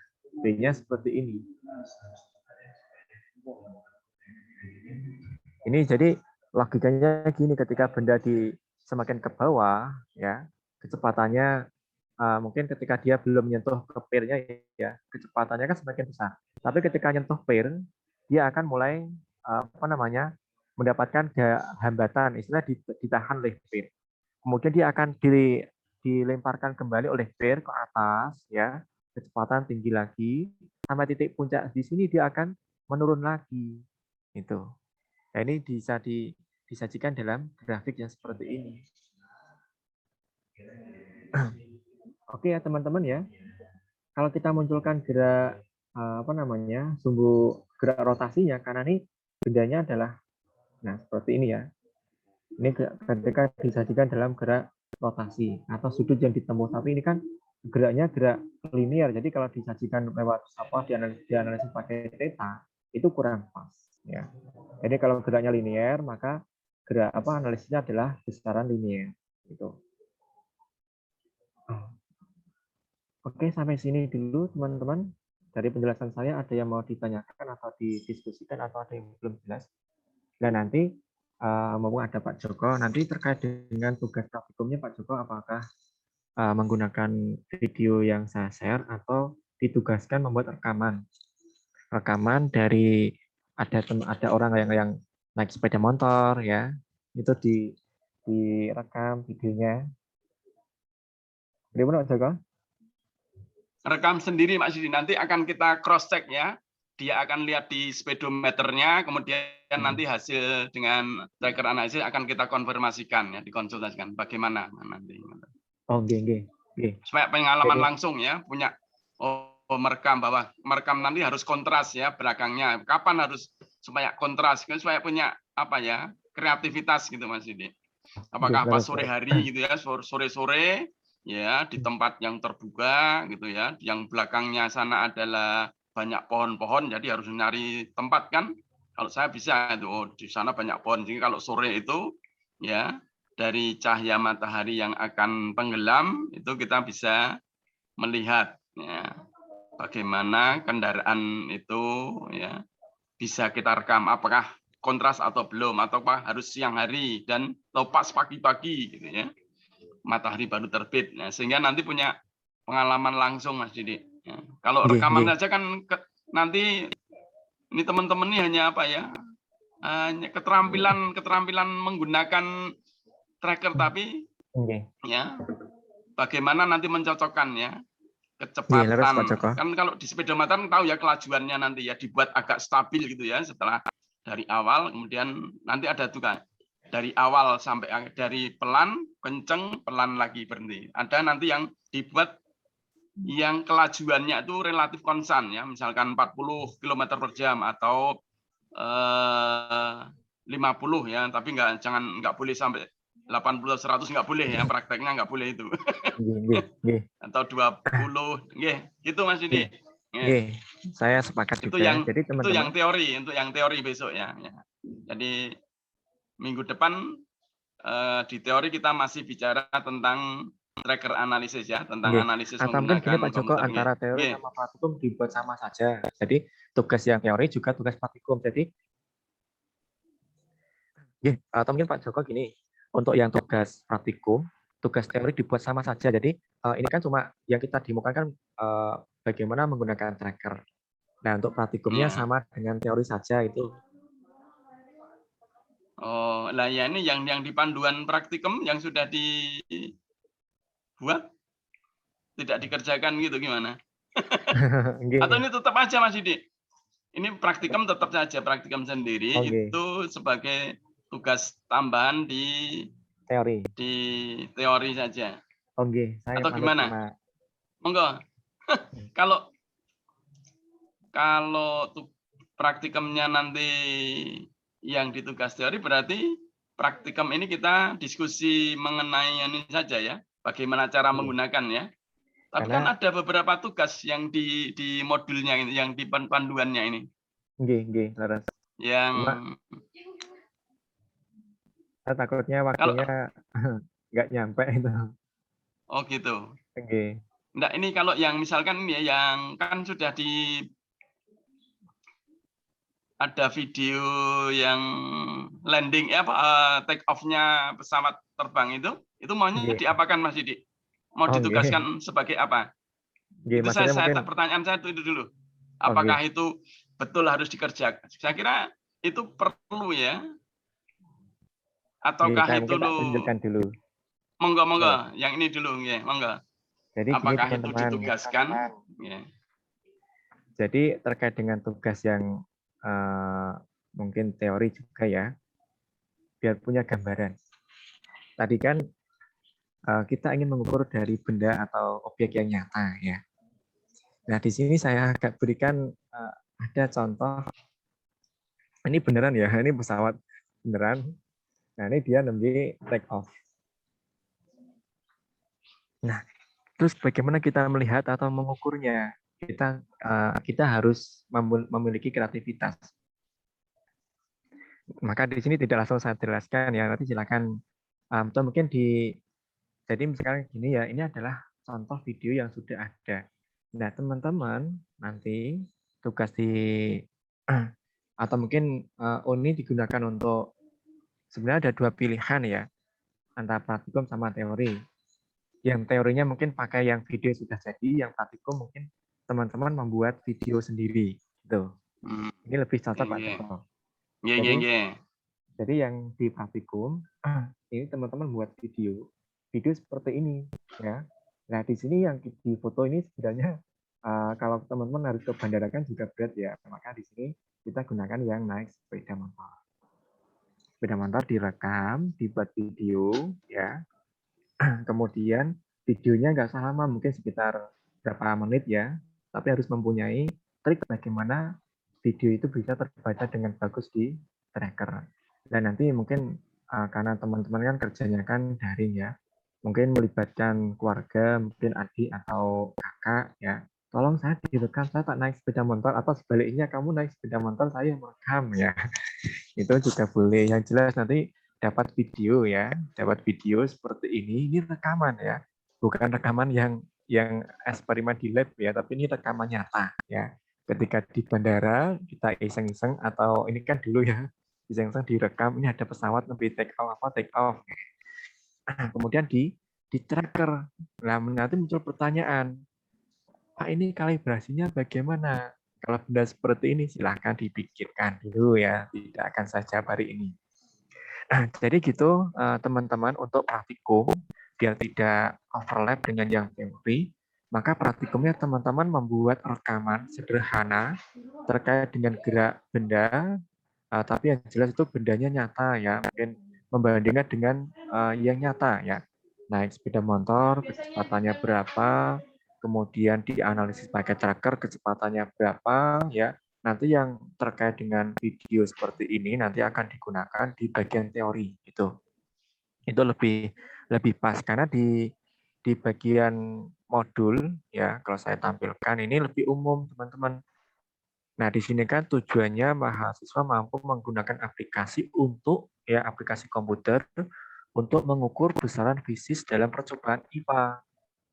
V-nya seperti ini. Ini jadi logikanya gini, ketika benda semakin ke bawah, ya kecepatannya mungkin ketika dia belum menyentuh ke pair-nya ya, kecepatannya kan semakin besar. Tapi ketika nyentuh pair, dia akan mulai mendapatkan hambatan, istilah ditahan oleh pair. Kemudian dia akan dilemparkan kembali oleh pair ke atas, ya kecepatan tinggi lagi, sampai titik puncak di sini dia akan menurun lagi. Itu. Nah, ini bisa disajikan dalam grafik yang seperti ini. Oke ya teman-teman ya. Kalau kita munculkan gerak sumbu gerak rotasinya, karena ini bendanya adalah seperti ini ya. Ini ketika disajikan dalam gerak rotasi atau sudut yang ditempuh, tapi ini kan geraknya gerak linear. Jadi kalau disajikan lewat dianalisis pakai theta itu kurang pas ya. Jadi kalau geraknya linear maka gerak analisisnya adalah besaran linear gitu. Oke, sampai sini dulu teman-teman. Dari penjelasan saya ada yang mau ditanyakan atau didiskusikan atau ada yang belum jelas. Dan nanti mumpung ada Pak Joko, nanti terkait dengan tugas praktikumnya Pak Joko, apakah menggunakan video yang saya share atau ditugaskan membuat rekaman dari ada orang yang naik sepeda motor ya, itu direkam videonya. Bagaimana Pak Joko? Rekam sendiri Mas Yudi, nanti akan kita cross check ya. Dia akan lihat di speedometernya, kemudian nanti hasil dengan tracker analisis akan kita konfirmasikan ya, dikonsultasikan bagaimana nanti. Oh, geng. Supaya pengalaman langsung ya, punya merekam nanti harus kontras ya belakangnya. Kapan harus supaya kontras, supaya punya kreativitas gitu Mas Yudi. Apakah pas sore hari gitu ya, sore-sore ya di tempat yang terbuka gitu ya, yang belakangnya sana adalah banyak pohon-pohon, jadi harus nyari tempat kan. Kalau saya bisa itu di sana banyak pohon, jadi kalau sore itu ya dari cahaya matahari yang akan tenggelam itu kita bisa melihat ya bagaimana kendaraan itu ya bisa kita rekam, apakah kontras atau belum, ataukah harus siang hari dan pas pagi-pagi gitu ya, matahari baru terbit. Nah, sehingga nanti punya pengalaman langsung Mas Didi. Ya. Kalau rekaman saja kan nanti ini teman-teman ini hanya hanya keterampilan menggunakan tracker, tapi ya bagaimana nanti mencocokkan ya kecepatan. Kan kalau di speedometer tahu ya kelajuannya nanti ya dibuat agak stabil gitu ya setelah dari awal, kemudian nanti ada tuh kan dari awal sampai dari pelan kenceng, pelan lagi berhenti. Ada nanti yang dibuat yang kelajuannya itu relatif konstan ya, misalkan 40 km per jam atau 50 ya, tapi nggak boleh sampai 80 atau 100, nggak boleh ya, prakteknya nggak boleh itu. Atau 20, gitu Mas Didi. Saya sepakat Itu juga. Jadi itu yang teori, untuk yang teori besok ya. Jadi minggu depan di teori kita masih bicara tentang tracker analisis ya, tentang analisis atau mungkin gini menggunakan Pak Joko, komputer. antara teori sama praktikum dibuat sama saja. Jadi tugas yang teori juga tugas praktikum. Jadi atau mungkin Pak Joko gini, untuk yang tugas praktikum, tugas teori dibuat sama saja. Jadi ini kan cuma yang kita demokan kan bagaimana menggunakan tracker. Nah, untuk praktikumnya sama dengan teori saja itu. Oh, lah ya ini yang di panduan praktikum yang sudah dibuat tidak dikerjakan gitu gimana? Atau ini tetap aja Mas Didi? Ini praktikum tetap saja, praktikum sendiri itu sebagai tugas tambahan di teori saja. Saya atau gimana? Monggo. Kalau praktikumnya nanti yang di tugas teori, berarti praktikum ini kita diskusi mengenai ini saja ya, bagaimana cara menggunakan ya. Tapi kan ada beberapa tugas yang di modulnya ini, yang di panduannya ini. Laras. Yang saya takutnya waktunya nggak nyampe itu. Oh gitu. Nah, ini kalau yang misalkan ini ya, yang kan sudah ada video yang landing take off-nya pesawat terbang itu maunya diapakan Mas Didi? Mau ditugaskan sebagai apa? Itu pertanyaan saya itu dulu. Apakah itu betul harus dikerjakan? Saya kira itu perlu ya. Ataukah itu dulu. Monggo, yang ini dulu monggo. Jadi apakah gini, itu ditugaskan? Jadi terkait dengan tugas yang mungkin teori juga ya, biar punya gambaran. Tadi kan kita ingin mengukur dari benda atau objek yang nyata ya. Nah di sini saya agak berikan ada contoh. Ini beneran ya, ini pesawat beneran. Nah ini dia nanti take off. Nah terus bagaimana kita melihat atau mengukurnya? Kita harus memiliki kreativitas. Maka di sini tidak langsung saya jelaskan ya, nanti silakan atau mungkin jadi misalkan gini ya, ini adalah contoh video yang sudah ada. Nah teman-teman nanti tugas atau mungkin ini digunakan untuk, sebenarnya ada dua pilihan ya, antara praktikum sama teori. Yang teorinya mungkin pakai yang video sudah jadi, yang praktikum mungkin teman-teman membuat video sendiri gitu. Ini lebih cocok Pak Joko. Jadi yang di praktikum ini teman-teman buat video seperti ini ya. Nah di sini yang di foto ini sebenarnya kalau teman-teman harus ke bandara kan juga berat ya, maka di sini kita gunakan yang naik sepeda motor. Sepeda motor direkam, dibuat video ya. Kemudian videonya nggak lama, mungkin sekitar berapa menit ya, tapi harus mempunyai trik bagaimana video itu bisa terbaca dengan bagus di tracker. Dan nanti mungkin karena teman-teman kan kerjanya kan daring ya, mungkin melibatkan keluarga, mungkin adik atau kakak ya, tolong saya direkam, saya tak naik sepeda motor, atau sebaliknya kamu naik sepeda motor, saya merekam ya. Itu juga boleh. Yang jelas nanti dapat video ya, dapat video seperti ini rekaman ya, bukan rekaman yang eksperimen di lab ya, tapi ini rekaman nyata ya. Ketika di bandara kita iseng-iseng, atau ini kan dulu ya, iseng-iseng direkam, ini ada pesawat lebih take off. Kemudian di tracker. Nah, nanti muncul pertanyaan, Pak ini kalibrasinya bagaimana? Kalau benda seperti ini silahkan dipikirkan dulu ya, tidak akan saya jawab hari ini. Jadi gitu teman-teman, untuk praktikum biar tidak overlap dengan yang teori, maka praktikumnya teman-teman membuat rekaman sederhana terkait dengan gerak benda, tapi yang jelas itu bendanya nyata ya, mungkin membandingkan dengan yang nyata ya. Naik sepeda motor, kecepatannya berapa, kemudian dianalisis pakai tracker kecepatannya berapa ya. Nanti yang terkait dengan video seperti ini nanti akan digunakan di bagian teori itu. Itu lebih pas karena di bagian modul ya kalau saya tampilkan ini lebih umum teman-teman. Nah, di sini kan tujuannya mahasiswa mampu menggunakan aplikasi untuk ya aplikasi komputer untuk mengukur besaran fisis dalam percobaan IPA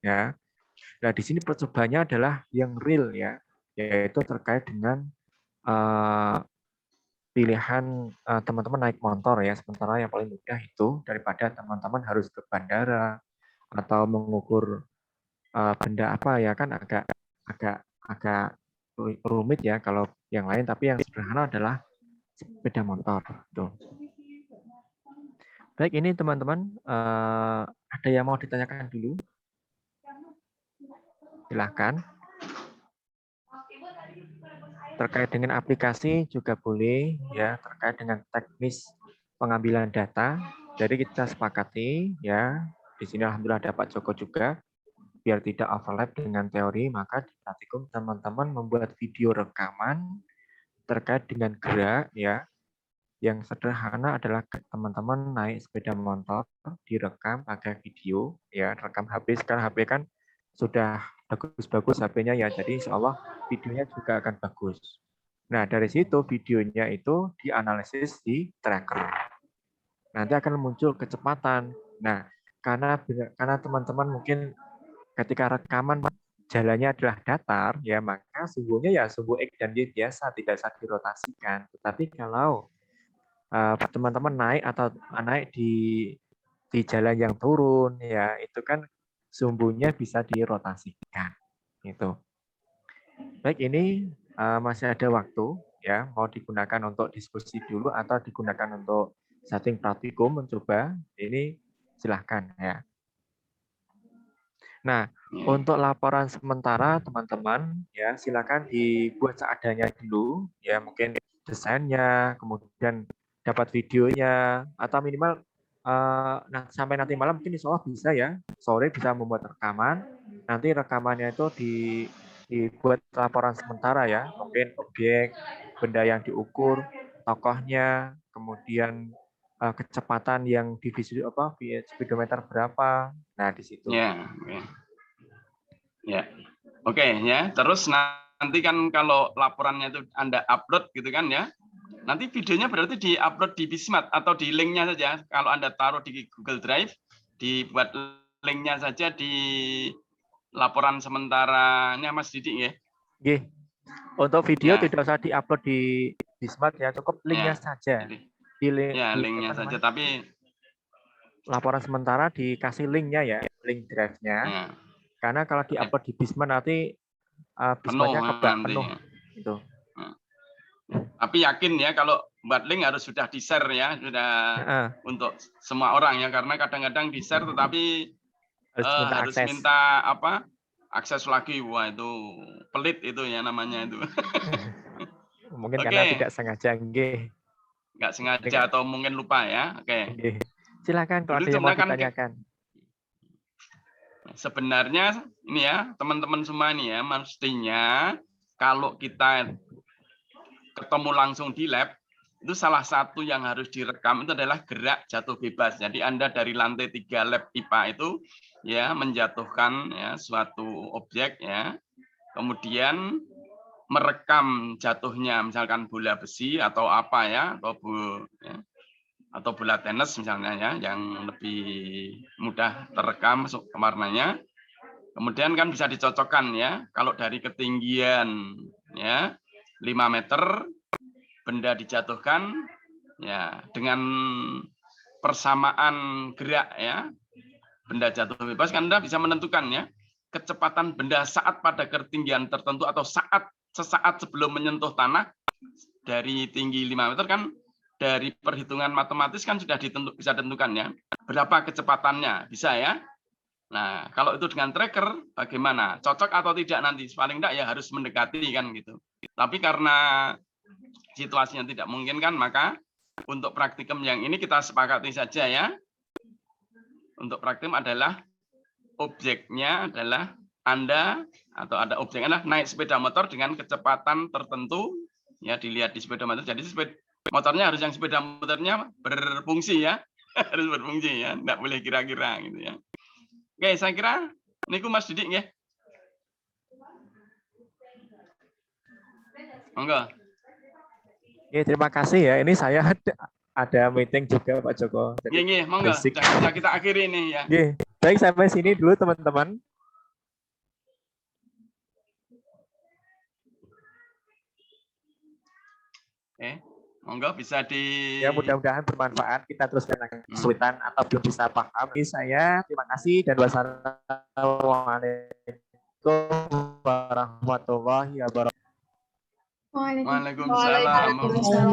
ya. Nah, di sini percobaannya adalah yang real ya, yaitu terkait dengan pilihan teman-teman naik motor ya. Sementara yang paling mudah itu daripada teman-teman harus ke bandara atau mengukur benda apa ya kan agak rumit ya kalau yang lain, tapi yang sederhana adalah sepeda motor. Tuh. Baik, ini teman-teman ada yang mau ditanyakan dulu? Silahkan. Terkait dengan aplikasi juga boleh ya, terkait dengan teknis pengambilan data. Jadi kita sepakati ya, di sini alhamdulillah ada Pak Joko juga. Biar tidak overlap dengan teori, maka di praktikum teman-teman membuat video rekaman terkait dengan gerak ya. Yang sederhana adalah teman-teman naik sepeda motor, direkam pakai video ya, rekam HP. Sekarang HP kan sudah bagus-bagus HP-nya ya, jadi insya Allah videonya juga akan bagus. Nah, dari situ videonya itu dianalisis di tracker. Nanti akan muncul kecepatan. Nah, karena teman-teman mungkin ketika rekaman jalannya adalah datar, ya maka sumbunya ya sumbu X dan Y biasa, tidak usah dirotasikan. Tetapi kalau teman-teman naik atau naik di jalan yang turun, ya itu kan sumbunya bisa dirotasikan. Itu. Baik, ini masih ada waktu, ya mau digunakan untuk diskusi dulu atau digunakan untuk setting praktikum mencoba. Ini silahkan ya. Nah, untuk laporan sementara teman-teman ya silakan dibuat seadanya dulu ya, mungkin desainnya, kemudian dapat videonya atau minimal sampai nanti malam mungkin insya Allah bisa ya, sore bisa membuat rekaman. Nanti rekamannya itu dibuat laporan sementara ya, mungkin objek, benda yang diukur, tokohnya, kemudian kecepatan yang di speedometer berapa. Nah, di situ. Ya, oke. Ya. Oke, ya. Terus nanti kan kalau laporannya itu Anda upload gitu kan ya. Nanti videonya berarti di-upload di Bismart atau di linknya saja. Kalau Anda taruh di Google Drive, dibuat linknya saja di laporan sementaranya Mas Didik ya. Oke. Untuk video Ya. tidak usah di-upload di Bismart ya, cukup linknya saja. Di linknya saja, tapi laporan sementara dikasih linknya ya, link drive-nya. Ya. Karena kalau di-upload di Bismart nanti Bismartnya penuh. Itu. Tapi yakin ya kalau buat link harus sudah di-share ya, sudah untuk semua orang ya, karena kadang-kadang di-share tetapi harus minta apa? Akses lagi. Wah, itu pelit itu ya namanya itu. Mungkin karena tidak sengaja, nggak sengaja atau mungkin lupa ya. Oke. Silakan kalau ada yang mau ditanyakan. Sebenarnya ini ya teman-teman semua ini ya, mestinya kalau kita ketemu langsung di lab, itu salah satu yang harus direkam itu adalah gerak jatuh bebas. Jadi Anda dari lantai 3 lab IPA itu ya menjatuhkan ya suatu objek ya, kemudian merekam jatuhnya misalkan bola besi atau apa ya, atau bola tenis misalnya ya, yang lebih mudah terekam warnanya. Kemudian kan bisa dicocokkan ya, kalau dari ketinggian ya 5 meter benda dijatuhkan ya dengan persamaan gerak ya, benda jatuh bebas kan Anda bisa menentukan ya kecepatan benda saat pada ketinggian tertentu atau sesaat sebelum menyentuh tanah dari tinggi 5 meter kan, dari perhitungan matematis kan sudah bisa ditentukan ya berapa kecepatannya, bisa ya. Nah, kalau itu dengan tracker bagaimana? Cocok atau tidak nanti? Paling tidak ya harus mendekati kan gitu. Tapi karena situasinya tidak mungkin kan, maka untuk praktikum yang ini kita sepakati saja ya. Untuk praktikum adalah objeknya adalah Anda atau ada objek Anda naik sepeda motor dengan kecepatan tertentu, ya dilihat di sepeda motor. Jadi motornya harus yang sepeda motornya berfungsi ya, harus berfungsi ya, enggak boleh kira-kira gitu ya. Oke, saya kira niku Mas Didik ya. Monggo. Oke, terima kasih ya. Ini saya ada meeting juga Pak Joko. Nggih, monggo. Bisa kita akhiri ini ya. Oke, baik sampai sini dulu teman-teman. Monggo bisa di. Ya mudah-mudahan bermanfaat. Kita teruskan kesulitan atau belum bisa paham. Ini saya terima kasih dan wassalamualaikum warahmatullahi wabarakatuh. Waalaikumsalam.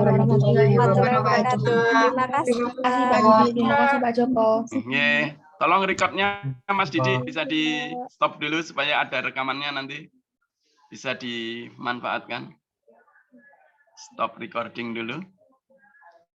warahmatullahi wabarakatuh. Terima kasih Pak Joko. Nggih, tolong recordnya Mas Didi bisa di stop dulu supaya ada rekamannya nanti bisa dimanfaatkan. Stop recording dulu.